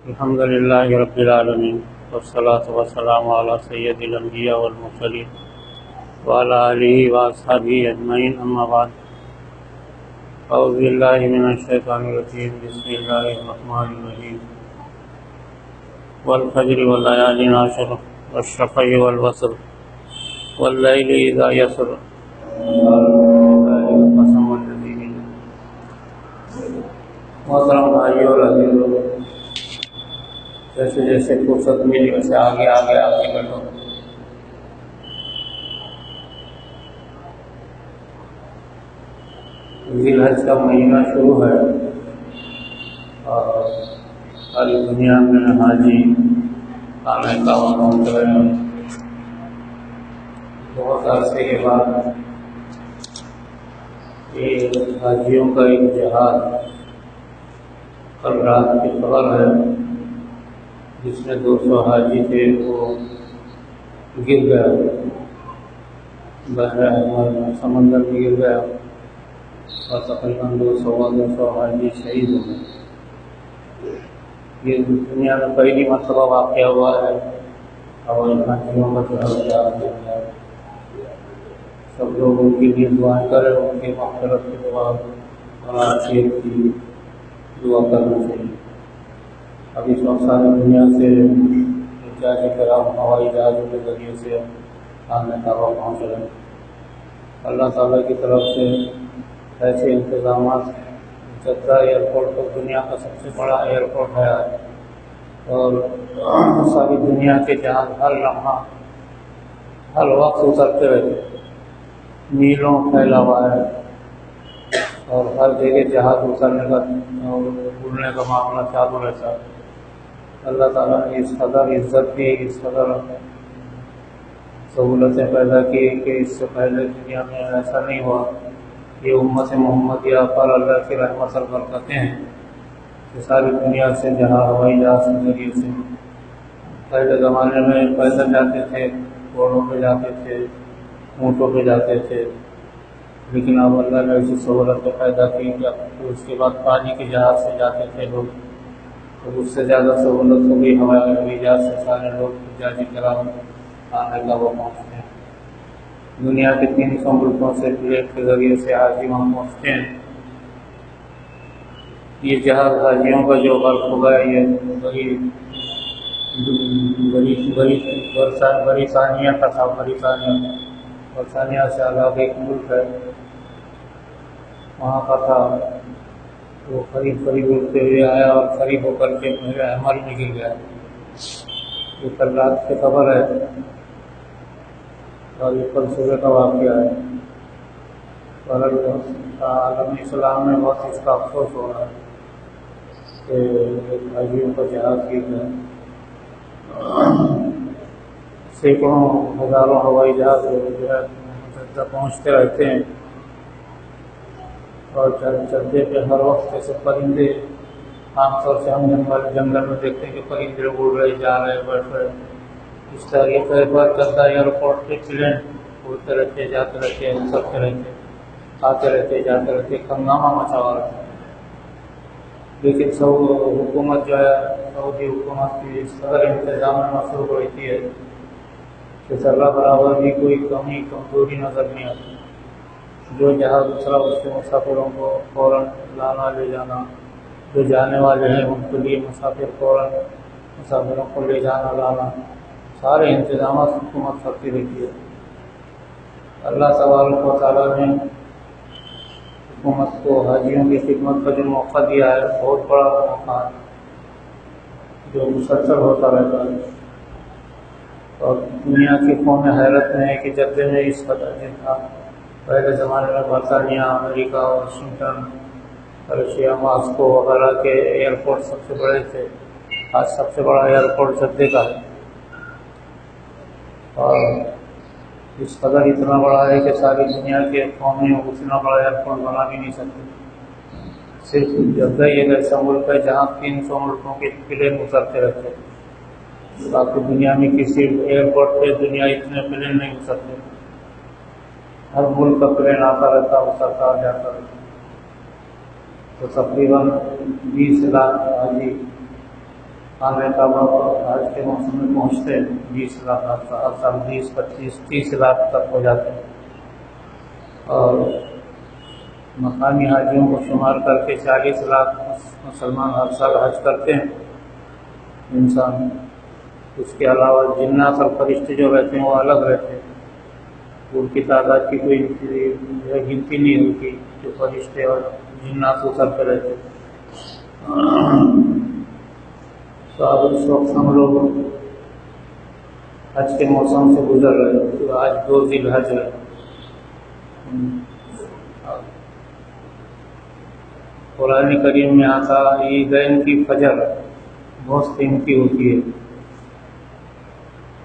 الحمد للہ رب العالمین والصلاة والسلام علی سید الانبیاء والمرسلین وعلی آلہ واصحابہ اجمعین، اما بعد۔ اعوذ باللہ من الشیطان الرجیم، بسم اللہ الرحمن الرحیم۔ والفجر واللیال عشر والشفع والوتر واللیل اذا یسر قسم الذی۔ محترم بھائیو اور عزیزو، جیسے جیسے فرصت ملی ویسے آگے بڑھو۔ ذی الحج کا مہینہ شروع ہے اور ساری دنیا میں حاجی آنے کا پہنچ رہے ہیں۔ بہت عرصے کے بعد یہ حاجیوں کا ایک جہاد کل رات کی خبر ہے، جس میں 200 حاجی تھے وہ گر گیا، بحر احمر سمندر میں گر گیا اور تقریباً 200 حاجی شہید ہو گئے۔ یہ دنیا میں پہلی مرتبہ واقعہ ہوا ہے اور حاجیوں کا جہاد کیا ہے۔ سب لوگ ان کے لیے دعائیں کریں، ان کے مغفرت کی دعا اور عافیت کی دعا کرنا چاہیے۔ اب اس وقت ساری دنیا سے حجاج کرام ہوائی جہازوں کے ذریعے سے آنے کا وقت پہنچ رہے ہیں۔ اللہ تعالیٰ کی طرف سے ایسے انتظامات، جدہ ایئرپورٹ تو دنیا کا سب سے بڑا ایئرپورٹ ہے اور ساری دنیا کے جہاز ہر لمحہ ہر وقت اترتے رہتے، میلوں پھیلا ہوا ہے اور ہر جگہ جہاز اترنے کا اور اڑنے کا معاملہ چالو رہتا ہے۔ اللہ تعالیٰ نے اس قدر عزت دی، اس قدر سہولتیں پیدا کی کہ اس سے پہلے دنیا میں ایسا نہیں ہوا۔ یہ امت محمدیہ پر اللہ کی رحمت اور برکتیں ہیں کہ ساری دنیا سے جہاں ہوائی جہاز کے ذریعے سے پہلے زمانے میں پیدل جاتے تھے، گھوڑوں پہ جاتے تھے، اونٹوں پہ جاتے تھے، لیکن اب اللہ نے ایسی سہولتیں پیدا کی کہ اس کے بعد پانی کے جہاز سے جاتے تھے لوگ، تو اس سے زیادہ سہولت ہو گئی، ہوائی جہاز سے سارے لوگ حجاج کرام آنے کا وہ پہنچتے ہیں۔ دنیا کے 300 ملکوں سے پلیٹ کے ذریعے سے حاجی وہاں پہنچتے ہیں۔ یہ جہاز حاجیوں کا جو غرق ہوگا، یہ بریطانیہ کا تھا۔ برطانیہ سے الگ ایک ملک ہے، وہاں کا تھا۔ وہ قریب اڑتے ہوئے آیا اور قریب ہو کر کے بحر احمر میں گر گیا۔ یہ کل رات کی خبر ہے اور یہ کل صبح کا واقعہ ہے۔ اور عالم اسلام میں بہت اس کا افسوس ہو رہا ہے کہ حاجیوں کا جہاز گر گیا۔ سینکڑوں ہزاروں ہوائی جہاز جو ہے جدہ پہنچتے رہتے ہیں اور جدے پہ ہر وقت ایسے پرندے، عام طور سے ہم جنگل میں دیکھتے ہیں کہ پرندے اڑ رہے، جا رہے، بیٹھ رہے، اس طریقے پر جدہ ایئرپورٹ کے پلین اڑتے رہتے، جاتے رہتے، اترتے رہتے، آتے رہتے، جاتے رہتے، ہنگامہ مچا ہوا رہتا ہے۔ لیکن حکومت جو ہے، سعودی حکومت کی اس قدر انتظام میں مصروف رہتی ہے کہ ذرہ برابر بھی کوئی کمی کمزوری نظر نہیں آتی۔ جو جہاز اترا اس کے مسافروں کو فوراً لانا لے جانا، جو جانے والے ہیں ان کے لیے مسافروں کو لے جانا لانا، سارے انتظامات حکومت کرتی رہتی ہے۔ اللہ تبارک و تعالیٰ نے حکومت کو حاجیوں کی خدمت کا جو موقع دیا ہے، بہت بڑا موقع ہے جو مسلسل ہوتا رہتا ہے۔ اور دنیا کی قومیں حیرت میں ہے کہ جدے میں اس قدر تھا۔ پہلے زمانے میں برطانیہ، امریکہ، واشنگٹن، رشیا، ماسکو وغیرہ کے ایئرپورٹ سب سے بڑے تھے۔ آج سب سے بڑا ایئرپورٹ جدے کا ہے اور اس قدر اتنا بڑا ہے کہ ساری دنیا کے قومیں اتنا بڑا ایئرپورٹ بنا بھی نہیں سکتے۔ صرف جدہ ایک ایسا ملک ہے جہاں 300 ملکوں کے پلین اترتے رہتے ہیں۔ باقی دنیا میں کسی ایئرپورٹ پہ دنیا اتنے پلین نہیں اترتے۔ ہر ملک کا پلین آتا رہتا، اترتا جاتا رہتا۔ تو تقریباً 20 لاکھ حاجی خانہ کعبہ پر حج کے موسم میں پہنچتے ہیں 20 لاکھ ہر سال 20 25 30 لاکھ تک ہو جاتے ہیں، اور مقامی حاجیوں کو شمار کر کے 40 لاکھ مسلمان ہر سال حج کرتے ہیں انسان۔ اس کے علاوہ جنات اور فرشتے جو رہتے ہیں وہ الگ رہتے ہیں، ان کی تعداد کی کوئی گنتی نہیں ہوتی جو فرشتے اور جنات اتر پہ رہتے ہیں۔ تو اب اس وقت ہم لوگ حج کے موسم سے گزر رہے ہیں، تو آج 2 ذی الحج ہے۔ قرآن کریم میں آتا عیدین کی فجر بہت قیمتی ہوتی ہے،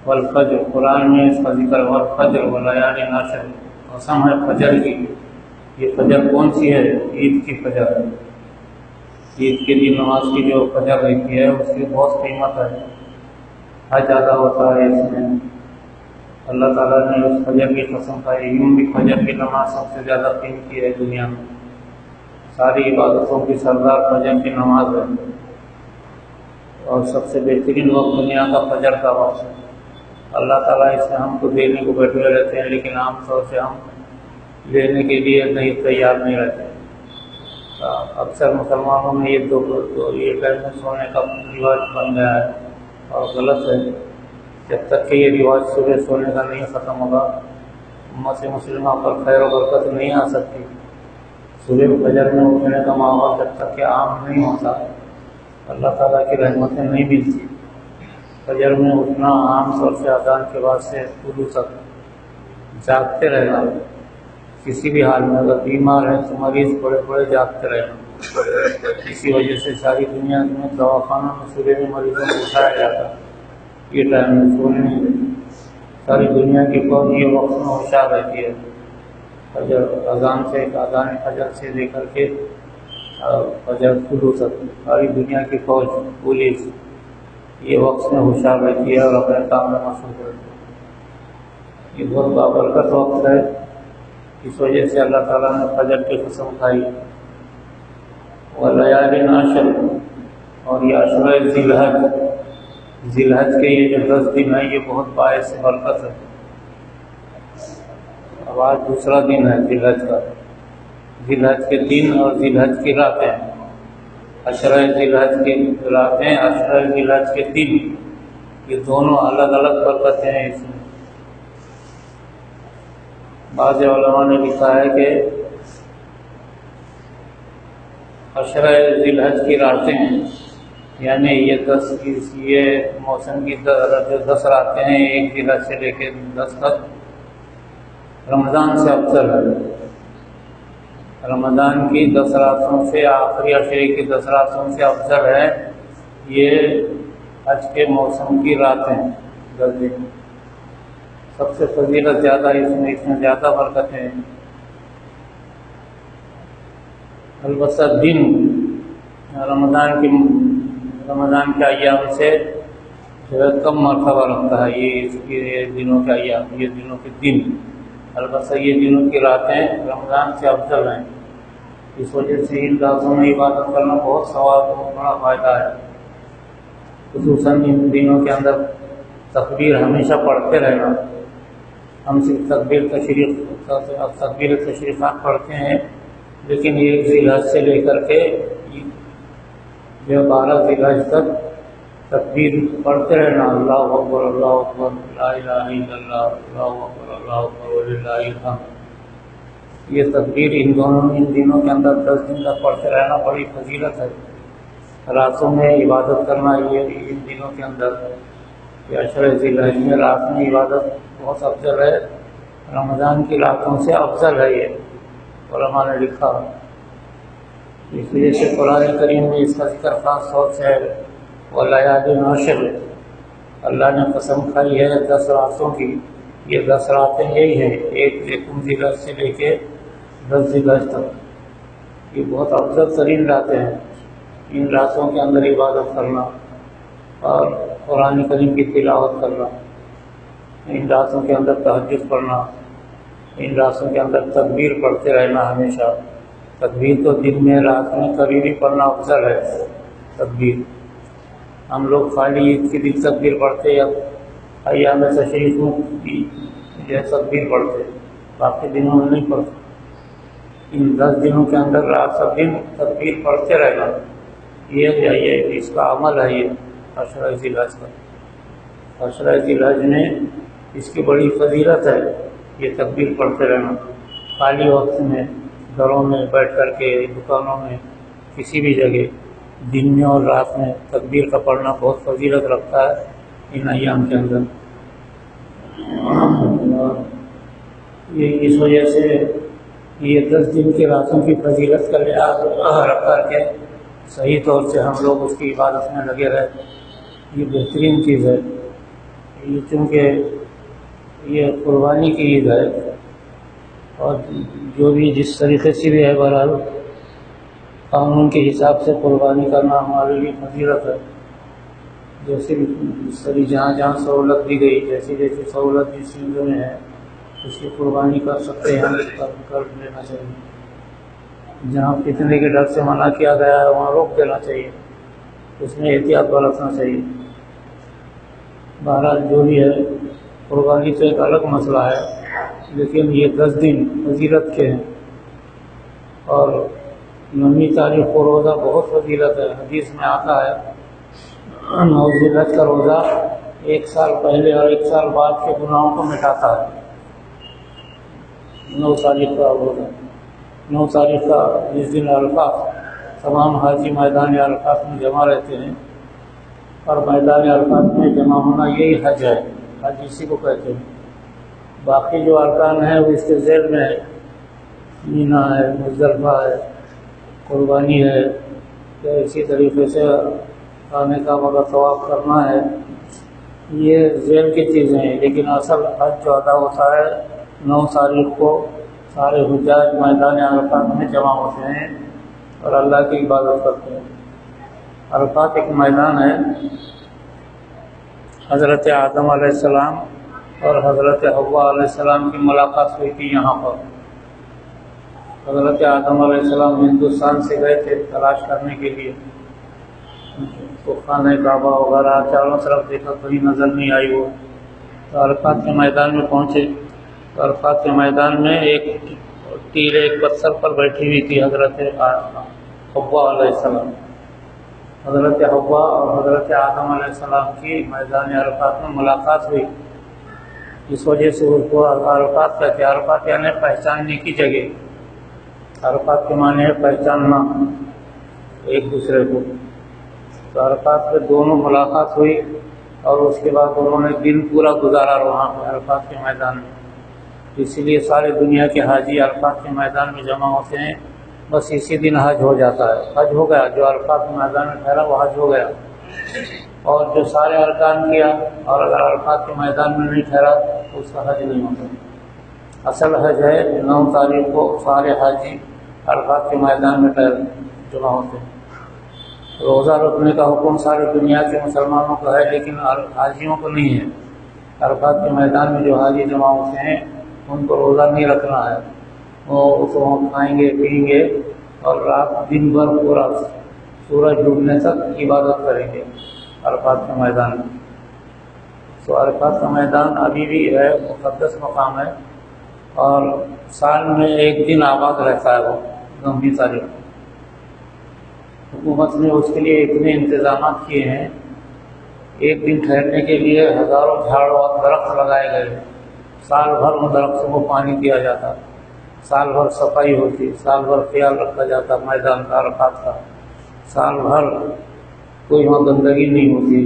والفجر قرآن میں اس کا ذکر، والفجر ولیال عشر، قسم ہے فجر کی۔ یہ فجر کون سی ہے؟ عید کی فجر۔ عید کے دن نماز کی جو فجر رہتی ہے اس کی بہت قیمت ہے، حج ادا ہوتا ہے اس میں۔ اللہ تعالیٰ نے اس فجر کی قسم کھائی، یوں بھی فجر کی نماز سب سے زیادہ قیمتی ہے دنیا میں، ساری عبادتوں کی سردار فجر کی نماز ہے، اور سب سے بہترین وقت دنیا کا فجر کا وقت ہے۔ اللہ تعالیٰ اسے ہم کو دینے کو بیٹھے رہتے ہیں، لیکن عام طور سے ہم لینے کے لیے نہیں تیار نہیں رہتے۔ اکثر مسلمانوں میں یہ ٹائم میں سونے کا رواج بن گیا ہے اور غلط ہے۔ جب تک کہ یہ رواج صبح سونے کا نہیں ختم ہوگا، امت مسلمہ پر خیر و برکت نہیں آ سکتی۔ صبح فجر میں اٹھنے کا ماحول جب تک کہ عام نہیں ہوتا، اللہ تعالیٰ کی رحمتیں نہیں ملتی۔ فجر میں اٹھنا عام طور سے اذان کے بعد سے طلوع تک جاگتے رہنا، کسی بھی حال میں اگر بیمار ہے تو مریض بڑے بڑے جاگتے رہنا۔ اسی وجہ سے ساری دنیا میں دواخانوں میں صبح میں مریضوں کو اٹھایا جاتا ہے، یہ ٹائم میں سونے نہیں دیتے۔ ساری دنیا کی قوم یہ وقت میں ہوشیار رہتی ہے، فجر اذان فجر سے لے کر کے فجر طلوع تک ساری دنیا کی فوج پولیس یہ وقت میں ہوشیار رہتی ہے اور اپنے کام میں مصروف رہتی ہے۔ یہ بہت بابرکت وقت ہے، اس وجہ سے اللہ تعالیٰ نے فجر کی قسم کھائی۔ ولیال عشر، اور یہ عشرہ ذی الحج، ذی الحج کے یہ جو 10 دن ہیں یہ بہت باعث برکت ہے۔ اب آج دوسرا دن ہے ذی الحج کا، ذی الحج کے دن اور ذی الحج کی راتیں، عشرہ ذی الحج کی راتیں، عشرہ ذی الحج کے دن، یہ دونوں الگ الگ برکتیں ہیں اس میں۔ بعض علماء نے لکھا ہے کہ عشرہ ذی الحج کی راتیں یعنی یہ موسم کی 10 راتیں ہیں، 1 ذی الحج سے لے کے 10 تک، رمضان سے افضل ہے۔ رمضان کی 10 راتوں سے، آخری عشرے کی 10 راتوں سے افضل ہے یہ حج کے موسم کی راتیں 10 دن۔ سب سے فضیلت زیادہ اس میں زیادہ برکتیں ہیں۔ البتہ دن رمضان کے ایام سے جو ہے کم مرتبہ رکھتا ہے یہ اس کے دنوں کے ایام، یہ دنوں کے دن، البتہ یہ دنوں کی راتیں رمضان سے افضل ہیں۔ اس وجہ سے ان راتوں میں عبادت کرنا بہت ثواب، بہت بڑا فائدہ ہے۔ خصوصاً ان دنوں کے اندر تکبیر ہمیشہ پڑھتے رہنا۔ ہم صرف تکبیر تشریفات پڑھتے ہیں، لیکن 1 ذی الحج سے لے کر کے جو 12 ذی الحج تک تکبیر پڑھتے رہنا، اللہ اکبر اللہ اکبر لا الہ الا اللہ، اللہ اکبر اللہ اکبر وللہ الحمد۔ یہ تکبیر ان دنوں کے اندر 10 دن تک پڑھتے رہنا بڑی فضیلت ہے۔ راتوں میں عبادت کرنا یہ ان دنوں کے اندر، یہ عشرہ ذی الحج میں رات میں عبادت بہت افضل ہے، رمضان کی راتوں سے افضل ہے یہ علماء نے لکھا۔ اس لیے سے قرآن کریم میں اس کا ذکر خاص طور سے ہے، ولیال عشر، اللہ نے قسم کھائی ہے 10 راتوں کی۔ یہ 10 راتیں یہی ہیں، 1 ذی الحج سے لے کے 10 ذی الحج تک، یہ بہت افضل ترین راتیں ہیں۔ ان راتوں کے اندر عبادت کرنا اور قرآن کریم کی تلاوت کرنا، ان راتوں کے اندر تہجد پڑھنا، ان راتوں کے اندر تکبیر پڑھتے رہنا ہمیشہ۔ تکبیر تو دن میں رات میں کبھی بھی پڑھنا افضل ہے تکبیر، ہم لوگ خالی عید کے دن تکبیر پڑھتے یا ایام تشریفوں کی جو تکبیر پڑھتے، باقی دنوں میں نہیں پڑھتے۔ ان 10 دنوں کے اندر رات سب دن تکبیر پڑھتے رہنا، یہ اس کا عمل ہے، یہ عشرہ ذی الحج کا۔ عشرہ ذی الحج میں اس کی بڑی فضیلت ہے، یہ تکبیر پڑھتے رہنا۔ خالی وقت میں، گھروں میں بیٹھ کر کے، دکانوں میں، کسی بھی جگہ، دن میں اور رات میں تکبیر کا پڑھنا بہت فضیلت رکھتا ہے ان ایام کے اندر۔ یہ اس وجہ سے یہ 10 دن کی راتوں کی فضیلت کا لحاظ رکھ کر کے صحیح طور سے ہم لوگ اس کی عبادت میں لگے رہے، یہ بہترین چیز ہے۔ یہ چونکہ یہ قربانی کی عید ہے، اور جو بھی جس طریقے سے بھی ہے، بہرحال قانون کے حساب سے قربانی کرنا ہمارے لیے فضیلت ہے۔ جیسے بھی جہاں جہاں سہولت دی گئی، جیسی جیسی سہولت جس چیزوں میں ہے، اس کی قربانی کر سکتے ہیں، کر لینا چاہیے۔ جہاں فتنے کے ڈر سے منع کیا گیا ہے وہاں روک دینا چاہیے، اس میں احتیاط برتنا چاہیے۔ بہرحال جو بھی ہے، قربانی تو ایک الگ مسئلہ ہے، لیکن یہ 10 دن فضیلت کے ہیں، اور 9 تاریخ کو روزہ بہت فضیلت ہے۔ حدیث میں آتا ہے 9 ذی الحج کا روزہ 1 سال پہلے اور 1 سال بعد کے گناہوں کو مٹاتا ہے۔ 9 تاریخ کا روزہ، 9 تاریخ کا جس دن عرفات، تمام حاجی میدان عرفات میں جمع رہتے ہیں، اور میدان عرفات میں جمع ہونا یہی حج ہے، حج اسی کو کہتے ہیں۔ باقی جو ارکان ہیں وہ اس کے ذیل میں ہے، مینا ہے، مزدلفہ ہے، قربانی ہے، یا اسی طریقے سے خانہ کعبہ کا طواف کرنا ہے، یہ ذیل کی چیزیں ہیں۔ لیکن اصل حج جو ادا ہوتا ہے 9 تاریخ کو سارے حجاج میدان عرفات میں جمع ہوتے ہیں اور اللہ کی عبادت کرتے ہیں۔ عرفات ایک میدان ہے، حضرت آدم علیہ السلام اور حضرت حوا علیہ السلام کی ملاقات ہوئی تھی یہاں پر۔ حضرت آدم علیہ السلام ہندوستان سے گئے تھے تلاش کرنے کے لیے، تو خانہ کعبہ وغیرہ چاروں طرف دیکھا، کہیں نظر نہیں آئی وہ، تو عرفات کے میدان میں پہنچے۔ تو عرفات کے میدان میں ایک ٹیل، ایک پتھر پر بیٹھی ہوئی تھی حضرت حوا علیہ السلام۔ حضرت حوا اور حضرت آدم علیہ السلام کی میدان عرفات میں ملاقات ہوئی، اس وجہ سے اس کو عرفات کہتے ہیں۔ عرفات یعنی پہچاننے کی جگہ، عرفات کے معنی ہے پہچاننا ایک دوسرے کو۔ تو عرفات پہ دونوں ملاقات ہوئی، اور اس کے بعد انہوں نے دن پورا گزارا وہاں پہ عرفات کے میدان میں۔ اسی لیے ساری دنیا کے حاجی عرفات کے میدان میں جمع ہوتے ہیں، بس اسی دن حج ہو جاتا ہے، حج ہو گیا۔ جو عرفات کے میدان میں ٹھہرا وہ حج ہو گیا، اور جو سارے ارکان کیا اور اگر عرفات کے میدان میں نہیں ٹھہرا تو اس کا حج نہیں ہوتا۔ اصل حج ہے 9 تاریخ کو سارے حاجی عرفات کے میدان میں جمع ہوتے ہیں۔ روزہ رکھنے کا حکم ساری دنیا کے مسلمانوں کا ہے، لیکن حاجیوں کو نہیں ہے۔ عرفات کے میدان میں جو حاجی جمع ہوتے ہیں ان کو روزہ نہیں رکھنا ہے، وہ کھائیں گے، پئیں گے، اور رات دن بھر پورا سورج ڈوبنے تک عبادت کریں گے عرفات کے میدان میں۔ تو عرفات کا میدان ابھی بھی ہے، مقدس مقام ہے، اور سال میں ایک دن آباد رہتا ہے وہ 9 تاریخ۔ حکومت نے اس کے لیے اتنے انتظامات کیے ہیں، ایک دن ٹھہرنے کے لیے ہزاروں جھاڑ اور درخت لگائے گئے، سال بھر ان درختوں کو پانی دیا جاتا، سال بھر صفائی ہوتی، سال بھر خیال رکھا جاتا میدان کا، عرفات کا، سال بھر کوئی وہاں گندگی نہیں ہوتی،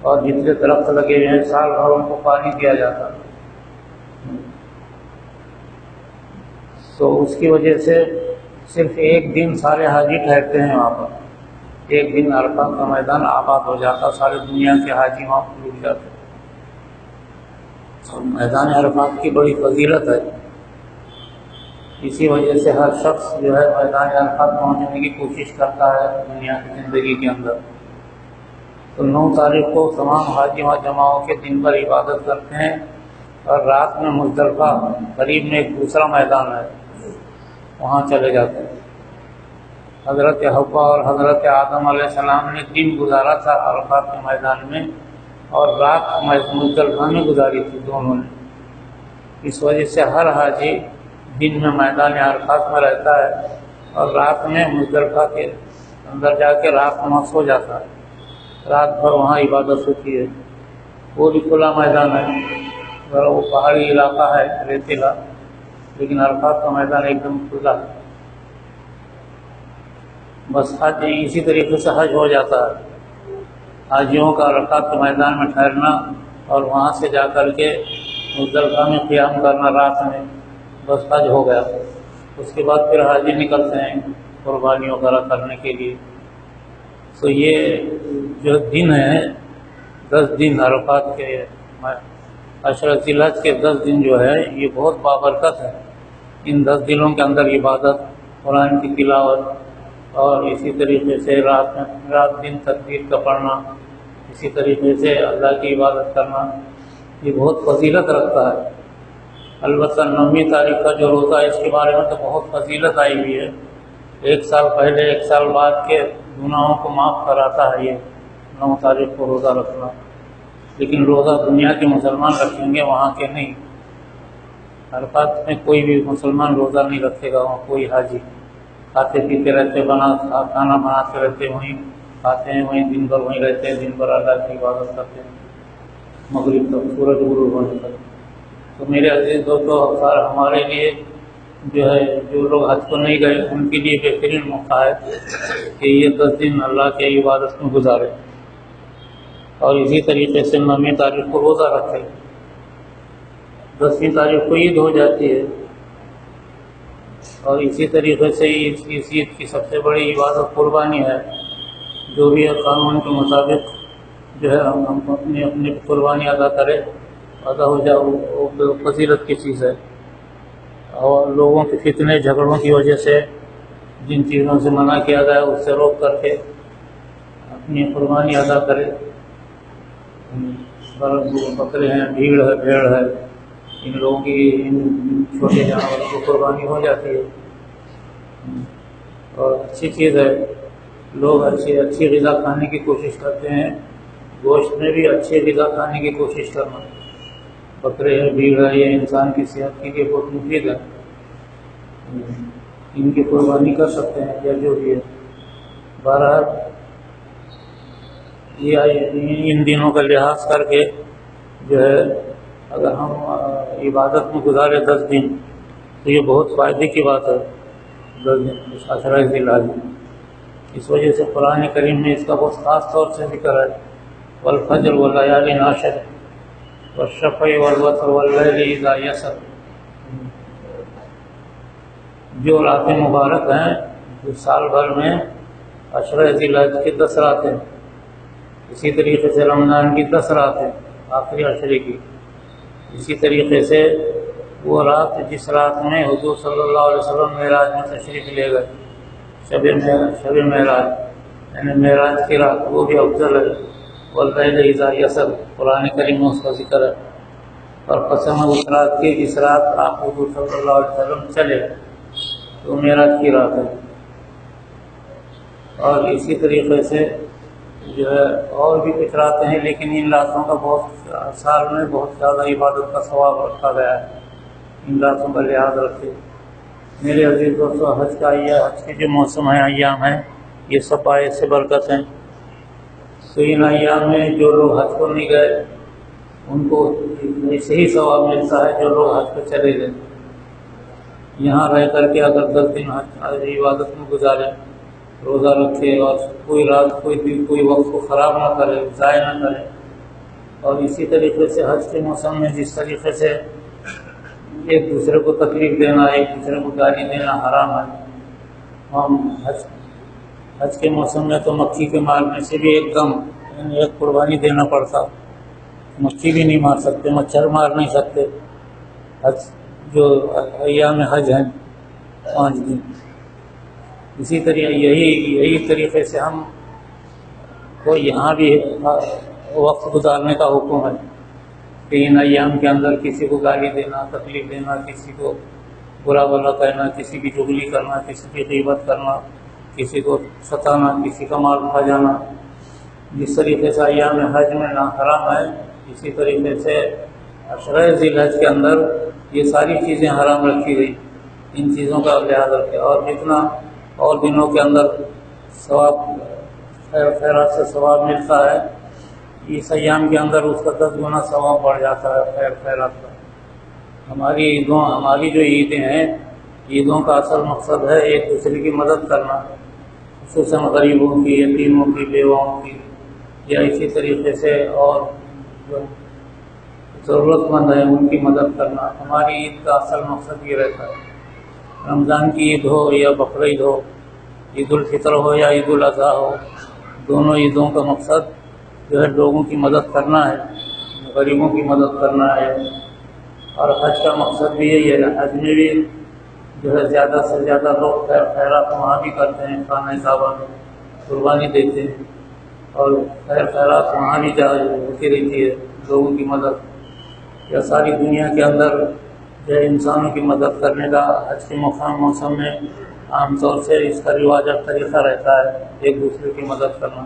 اور جتنے درخت لگے ہوئے ہیں سال بھر ان کو پانی دیا جاتا۔ تو اس کی وجہ سے صرف ایک دن سارے حاجی ٹھہرتے ہیں وہاں پر، ایک دن عرفات کا میدان آباد ہو جاتا، ساری دنیا کے حاجی وہاں ڈوب جاتے۔ میدان عرفات کی بڑی فضیلت ہے، اسی وجہ سے ہر شخص جو ہے میدان عرفات پہنچنے کی کوشش کرتا ہے دنیا کی زندگی کے اندر۔ تو 9 تاریخ کو تمام حاجی وہاں جمع ہو کے دن بھر عبادت کرتے ہیں، اور رات میں مزدلفہ قریب میں ایک دوسرا میدان ہے وہاں چلے جاتے ہیں۔ حضرت حوا اور حضرت آدم علیہ السلام نے دن گزارا تھا عرفات کے میدان میں، اور رات مزدلفہ میں گزاری تھی دونوں نے۔ اس وجہ سے ہر حاجی دن میں میدان عرفات میں رہتا ہے اور رات میں مزدلفہ کے اندر جا کے رات وہاں سو جاتا ہے، رات بھر وہاں عبادت ہوتی ہے۔ وہ بھی کھلا میدان ہے، وہ پہاڑی علاقہ ہے ریتیلا، لیکن عرفات کا میدان ایک دم کھلا ہے۔ بس حج اسی طریقے سے حج ہو جاتا ہے، حاجیوں کا عرفات کے میدان میں ٹھہرنا اور وہاں سے جا کر کے مزدلفہ میں قیام کرنا رات میں، بس حج ہو گیا۔ اس کے بعد پھر حاجی نکلتے ہیں قربانی وغیرہ کرنے کے لیے۔ تو یہ جو دن ہے 10 دن عرفات کے، عشرہ ذی الحج کے 10 دن جو ہے یہ بہت بابرکت ہے۔ ان 10 دنوں کے اندر عبادت، قرآن کی تلاوت، اور اسی طریقے سے رات دن تکبیر کا پڑھنا، اسی طریقے سے اللہ کی عبادت کرنا، یہ بہت فضیلت رکھتا ہے۔ البتہ 9ویں تاریخ کا جو روزہ ہے اس کے بارے میں تو بہت فضیلت آئی ہوئی ہے، 1 سال پہلے 1 سال بعد کے گناہوں کو معاف کراتا ہے یہ 9 تاریخ کو روزہ رکھنا۔ لیکن روزہ دنیا کے مسلمان رکھیں گے، وہاں کے نہیں۔ عرفات میں کوئی بھی مسلمان روزہ نہیں رکھے گا، وہاں کوئی حاجی کھاتے پیتے رہتے، کھانا بناتے رہتے، وہیں کھاتے ہیں، وہیں دن بھر وہیں رہتے ہیں، دن بھر اللہ کی عبادت کرتے ہیں مغرب تک، سورج غروب ہونے تک۔ تو میرے عزیز دوستو، ہمارے لیے جو ہے، جو لوگ حج کو نہیں گئے ان کے لیے بہترین موقع ہے کہ یہ 10 دن اللہ کی عبادت میں گزارے، اور اسی طریقے سے 9ویں تاریخ کو روزہ رکھے۔ 10ویں تاریخ کو عید ہو جاتی ہے، اور اسی طریقے سے اس عید کی سب سے بڑی عبادت قربانی ہے۔ جو بھی قانون کے مطابق جو ہے ہم اپنی قربانی ادا کرے، ادا ہو جائے، وہ فضیلت کی چیز ہے۔ اور لوگوں کے فتنے جھگڑوں کی وجہ سے جن چیزوں سے منع کیا گیا اس سے روک کر کے اپنی قربانی ادا کرے۔ بکرے ہیں، بھیڑ ہے، بھیڑ ہے، ان لوگوں کی، ان چھوٹے جانوروں کو قربانی ہو جاتی ہے، اور اچھی چیز ہے۔ لوگ اچھی غذا کھانے کی کوشش کرتے ہیں، گوشت میں بھی اچھی غذا کھانے کی کوشش کرنا۔ بکرے ہیں، بھیڑ ہے، یہ انسان کی صحت کے لیے بہت مفید ہے، ان کی قربانی کر سکتے ہیں یا جو بھی ہے۔ بہرحال یہ ان دنوں کا لحاظ کر کے جو ہے اگر ہم عبادت میں گزارے 10 دن تو یہ بہت فائدے کی بات ہے۔ 10 دن عشرہ ذی الحج، اس وجہ سے قرآن کریم میں اس کا بہت خاص طور سے ذکر ہے۔ والفجر واللیال عشر والشفع والوتر واللیل اذا یسر۔ جو راتیں مبارک ہیں جو سال بھر میں عشرہ ذی الحج کی 10 راتیں، اسی طریقے سے رمضان کی 10 راتیں آخری عشرے کی، اسی طریقے سے وہ رات جس رات میں حضور صلی اللہ علیہ وسلم معراج میں تشریف لے گئے، شب معراج یعنی معراج کی رات، وہ بھی افضل ہے۔ واللیل اذا یسر، قرآن کریم میں اس کا ذکر ہے۔ اور قسم ہے اس رات کی جس رات آپ حضور صلی اللہ علیہ وسلم چلے، تو معراج کی رات ہے۔ اور اسی طریقے سے جو ہے اور بھی کچھ راتیں ہیں، لیکن ان راتوں کا بہت سال میں بہت زیادہ عبادت کا ثواب رکھا گیا ہے، ان راتوں کا لحاظ رکھے۔ میرے عزیز دوستو، حج کے جو موسم ہیں، ایام ہیں، یہ سب باعث سے برکت ہیں۔ تو ان ایام میں جو لوگ حج کو نہیں گئے ان کو ایسے ہی ثواب ملتا ہے جو لوگ حج پہ چلے گئے۔ یہاں رہ کر کے اگر 10 دن حج عبادت میں گزارے، روزہ رکھے، اور کوئی رات کوئی دن کوئی وقت کو خراب نہ کرے، ضائع نہ کرے۔ اور اسی طریقے سے حج کے موسم میں جس طریقے سے ایک دوسرے کو تکلیف دینا، ایک دوسرے کو گالی دینا حرام ہے۔ ہم حج کے موسم میں تو مکھی کے مارنے سے بھی ایک دم یعنی ایک قربانی دینا پڑتا، مکھی بھی نہیں مار سکتے، مچھر مار نہیں سکتے۔ حج جو ایام حج ہیں 5 دن، اسی طرح یہی طریقے سے ہم کو یہاں بھی وقت گزارنے کا حکم ہے کہ ان ایام کے اندر کسی کو گالی دینا، تکلیف دینا، کسی کو برا بھلا کہنا، کسی کی چغلی کرنا، کسی کی غیبت کرنا، کسی کو ستانا، کسی کا مال کھا جانا، جس طریقے سے ایام حج میں نہ حرام ہے، اسی طریقے سے عشرہ ذی الحج کے اندر یہ ساری چیزیں حرام رکھی گئی۔ ان چیزوں کا لحاظ رکھے، اور جتنا اور دنوں کے اندر ثواب خیرات سے ثواب ملتا ہے، اس ایام کے اندر اس کا 10 گنا ثواب بڑھ جاتا ہے خیرات کا۔ ہماری جو عیدیں ہیں، عیدوں کا اصل مقصد ہے ایک دوسرے کی مدد کرنا، خصوصاً غریبوں کی، یتیموں کی، بیواؤں کی، یا اسی طریقے سے اور جو ضرورت مند ہیں ان کی مدد کرنا۔ ہماری عید کا اصل مقصد یہ رہتا ہے۔ رمضان کی عید ہو یا بقرعید ہو، عید الفطر ہو یا عید الاضحیٰ ہو، دونوں عیدوں کا مقصد جو ہے لوگوں کی مدد کرنا ہے، غریبوں کی مدد کرنا ہے۔ اور حج کا مقصد بھی یہی ہے۔ حج میں بھی جو ہے زیادہ سے زیادہ لوگ خیرات وہاں بھی کرتے ہیں، خانہ کعبہ میں قربانی دیتے ہیں، اور خیرات وہاں بھی ہوتی رہتی ہے، لوگوں کی مدد۔ یا ساری دنیا کے اندر جو ہے انسانوں کی مدد کرنے کا حج کے موسم میں عام طور سے اس کا رواج اور طریقہ رہتا ہے، ایک دوسرے کی مدد کرنا۔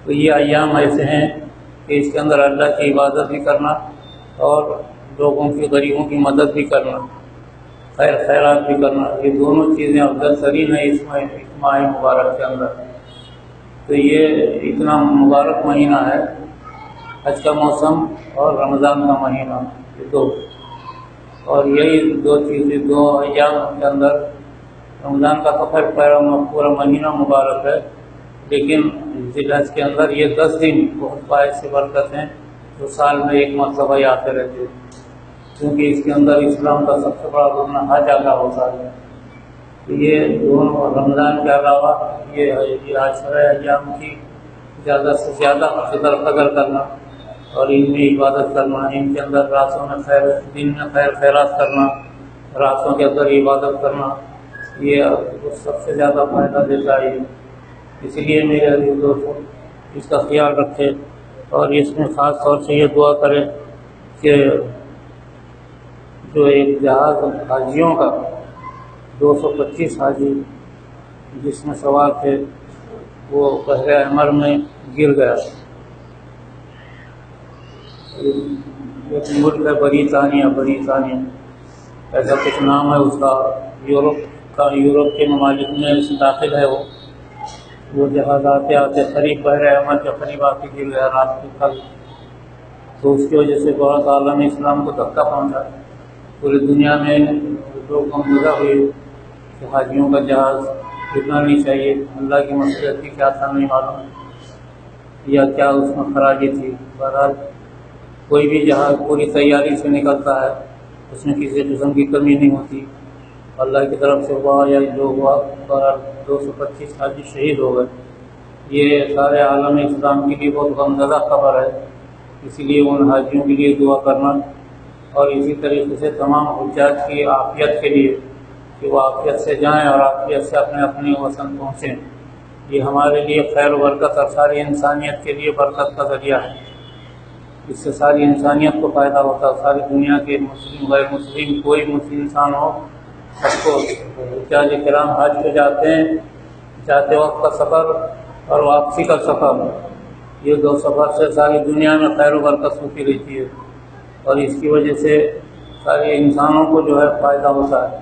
تو یہ ایام ایسے ہیں کہ اس کے اندر اللہ کی عبادت بھی کرنا اور لوگوں کی، غریبوں کی مدد بھی کرنا، خیرات بھی کرنا، یہ دونوں چیزیں افضل ترین ہیں اس ماہ مبارک کے اندر۔ تو یہ اتنا مبارک مہینہ ہے، حج کا موسم اور رمضان کا مہینہ، یہ دو، اور یہی دو چیزیں، دو ایام کے اندر رمضان کا تو خیر پورا مہینہ مبارک ہے، لیکن ذی الحج کے اندر یہ 10 دن بہت باعث برکت ہیں، جو سال میں ایک مرتبہ ہی آتے رہتے ہیں، کیونکہ اس کے اندر اسلام کا سب سے بڑا رکن حج ادا ہوتا ہے۔ تو یہ دونوں رمضان کے علاوہ یہ عشرہ ایام کی زیادہ سے زیادہ قدر کرنا اور ان میں عبادت کرنا، ان کے اندر راتوں میں دن میں خیرات کرنا، راتوں کے اندر عبادت کرنا، یہ سب سے زیادہ فائدہ دیتا ہے۔ اس لیے میرے عزیز دوستو اس کا خیال رکھے، اور اس میں خاص طور سے یہ دعا کرے کہ جو ایک جہاز حاجیوں کا 225 حاجی جس میں سوار تھے، وہ بحر احمر میں گر گیا۔ ایک ملک ہے بریطانیہ ایسا کچھ نام ہے اس کا، یورپ کے ممالک میں داخل ہے وہ جہاز آتے قریب بحر احمر کے قریب آ کے گر گیا رات کو کل۔ تو اس کی وجہ سے بہت عالم اسلام کو دھکا پہنچا، پوری دنیا میں لوگ غمزدہ ہوئے کہ حاجیوں کا جہاز گرنا نہیں چاہیے، اللہ کی مصلحت کی کیا تھا نہیں معلوم، یا کیا اس میں خرابی تھی۔ بہرحال کوئی بھی جہاز پوری تیاری سے نکلتا ہے، اس میں کسی قسم کی کمی نہیں ہوتی، اللہ کی طرف سے ہوا یا جو ہوا، بہرحال 225 حاجی شہید ہو گئے۔ یہ سارے عالم اسلام کے لیے بہت غمزدہ خبر ہے، اسی لیے ان حاجیوں کے لیے دعا کرنا، اور اسی طریقے سے تمام حجاج کی عافیت کے لیے کہ وہ عافیت سے جائیں اور عافیت سے اپنے وطن پہنچیں، یہ ہمارے لیے خیر و برکت اور ساری انسانیت کے لیے برکت کا ذریعہ ہے۔ اس سے ساری انسانیت کو فائدہ ہوتا ہے، ساری دنیا کے مسلم غیر مسلم کوئی مسلم انسان ہو، سب کو حجاج کرام حج پہ جاتے ہیں، جاتے وقت کا سفر اور واپسی کا سفر، یہ دو سفر سے ساری دنیا میں خیر و برکت ہوتی رہتی ہے، اور اس کی وجہ سے سارے انسانوں کو جو ہے فائدہ ہوتا ہے،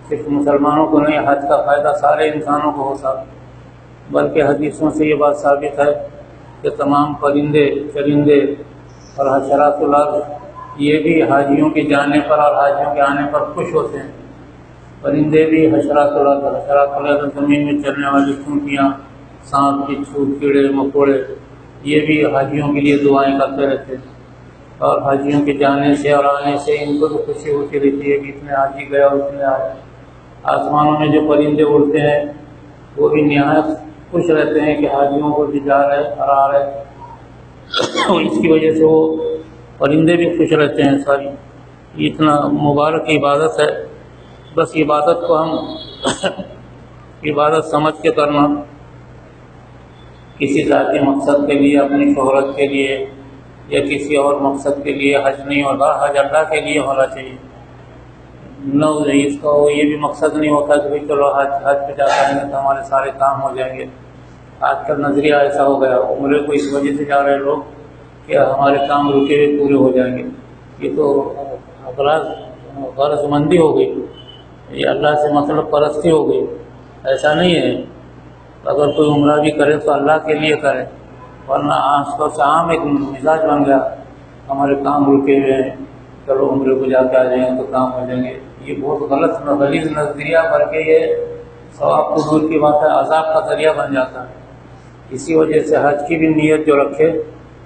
صرف مسلمانوں کو نہیں، حج کا فائدہ سارے انسانوں کو ہوتا ہے۔ بلکہ حدیثوں سے یہ بات ثابت ہے کہ تمام پرندے چرندے اور حشرات الارض یہ بھی حاجیوں کے جانے پر اور حاجیوں کے آنے پر خوش ہوتے ہیں۔ پرندے بھی حشرات الارض زمین میں چلنے والی چونٹیاں، سانپ، بچھو، کیڑے مکوڑے، یہ بھی حاجیوں کے لیے دعائیں کرتے رہتے ہیں، اور حاجیوں کے جانے سے اور آنے سے ان کو تو خوشی ہوتی رہتی ہے کہ اتنے حاجی گئے اور اتنے آئے۔ آسمانوں میں جو پرندے اڑتے ہیں وہ بھی نہایت خوش رہتے ہیں کہ حاجیوں کو بھی جا رہے اور آ رہے، اس کی وجہ سے وہ پرندے بھی خوش رہتے ہیں۔ ساری اتنا مبارک عبادت ہے، بس عبادت کو ہم عبادت سمجھ کے کرنا، کسی ذاتی مقصد کے لیے، اپنی شہرت کے لیے یا کسی اور مقصد کے لیے حج نہیں ہوتا، حج اللہ کے لیے ہونا چاہیے۔ نہ ہو جائے، اس کا یہ بھی مقصد نہیں ہوتا کہ بھائی چلو حج پہ جا کر آئیں گے تو ہمارے سارے کام ہو جائیں گے۔ آج کا نظریہ ایسا ہو گیا، عمرے کو اس وجہ سے جا رہے لوگ کہ ہمارے کام رکے ہوئے پورے ہو جائیں گے۔ یہ تو غرض مندی ہو گئی، یہ اللہ سے مطلب پرستی ہو گئی۔ ایسا نہیں ہے، اگر کوئی عمرہ بھی کرے تو اللہ کے لیے کرے، ورنہ آج کل عام ایک مزاج بن گیا، ہمارے کام رکے ہوئے ہیں چلو عمرے کو جا کے آ جائیں گے تو کام ہو جائیں گے۔ یہ بہت غلیظ نظریہ، بلکہ یہ ثواب قبول کی بات ہے، عذاب کا ذریعہ بن جاتا ہے۔ اسی وجہ سے حج کی بھی نیت جو رکھے،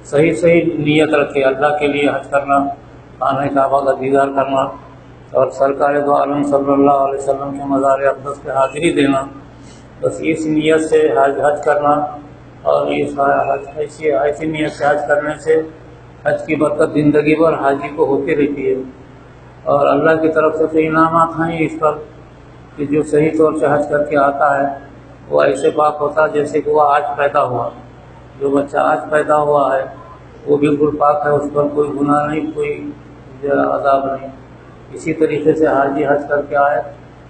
صحیح نیت رکھے، اللہ کے لیے حج کرنا، خانہ کعبہ کا دیدار کرنا اور سرکار دو عالم صلی اللہ علیہ وسلم کے مزار اقدس پہ حاضری دینا، بس اس نیت سے حج کرنا۔ اور اس ایسی نیت سے حج کرنے سے حج کی برکت زندگی بھر حاجی کو ہوتی رہتی ہے، اور اللہ کی طرف سے تو انعامات ہیں اس پر کہ جو صحیح طور سے حج کر کے آتا ہے وہ ایسے پاک ہوتا جیسے کہ وہ آج پیدا ہوا۔ جو بچہ آج پیدا ہوا ہے وہ بالکل پاک ہے، اس پر کوئی گناہ نہیں، کوئی عذاب نہیں۔ اسی طریقے سے حاجی حج کر کے آئے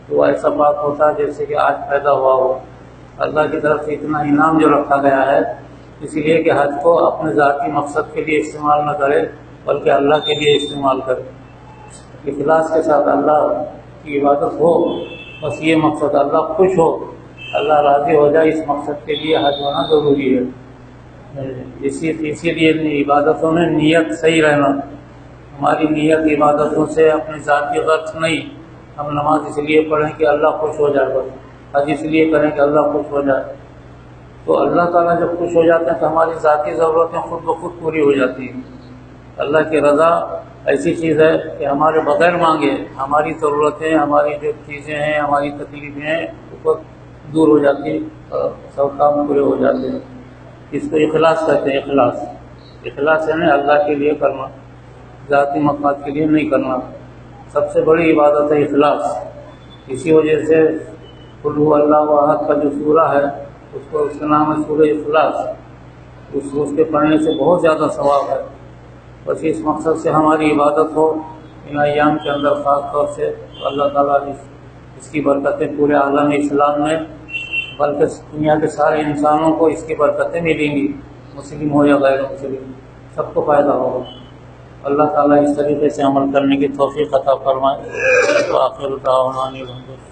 تو وہ ایسا پاک ہوتا ہے جیسے کہ آج پیدا ہوا ہو۔ اللہ کی طرف سے اتنا انعام جو رکھا گیا ہے، اس لیے کہ حج کو اپنے ذاتی مقصد کے لیے استعمال نہ کرے بلکہ اللہ کے لیے استعمال کرے، اخلاص کے ساتھ اللہ کی عبادت ہو، بس یہ مقصد، اللہ خوش ہو، اللہ راضی ہو جائے، اس مقصد کے لیے حج ہونا ضروری ہے۔ اسی لیے عبادتوں میں نیت صحیح رہنا، ہماری نیت عبادتوں سے اپنی ذاتی غرض نہیں۔ ہم نماز اس لیے پڑھیں کہ اللہ خوش ہو جائے، بس حج اس لیے کریں کہ اللہ خوش ہو جائے، تو اللہ تعالیٰ جب خوش ہو جاتے ہیں تو ہماری ذاتی ضرورتیں خود بخود پوری ہو جاتی ہیں۔ اللہ کی رضا ایسی چیز ہے کہ ہمارے بغیر مانگے ہماری ضرورتیں، ہماری جو چیزیں ہیں، ہماری تکلیفیں ہیں، وہ دور ہو جاتی ہیں اور سب کام پورے ہو جاتے ہیں۔ اس کو اخلاص کہتے ہیں۔ اخلاص یعنی اللہ کے لیے کرنا، ذاتی مقصد کے لیے نہیں کرنا۔ سب سے بڑی عبادت ہے اخلاص۔ اسی وجہ سے قل هو اللہ احد کا جو سورہ ہے اس کا نام ہے سورہ اخلاص۔ اس کے پڑھنے سے بہت زیادہ ثواب ہے۔ بس اس مقصد سے ہماری عبادت ہو ان ایام کے اندر، خاص طور سے اللہ تعالیٰ اس کی برکتیں پورے عالم اسلام میں، بلکہ دنیا کے سارے انسانوں کو اس کی برکتیں ملیں گی، مسلم ہو یا غیر مسلم، سب کو فائدہ ہوگا۔ اللہ تعالیٰ اس طریقے سے عمل کرنے کی توفیق عطا فرمائے۔ وآخر دعوانا الحمدللہ۔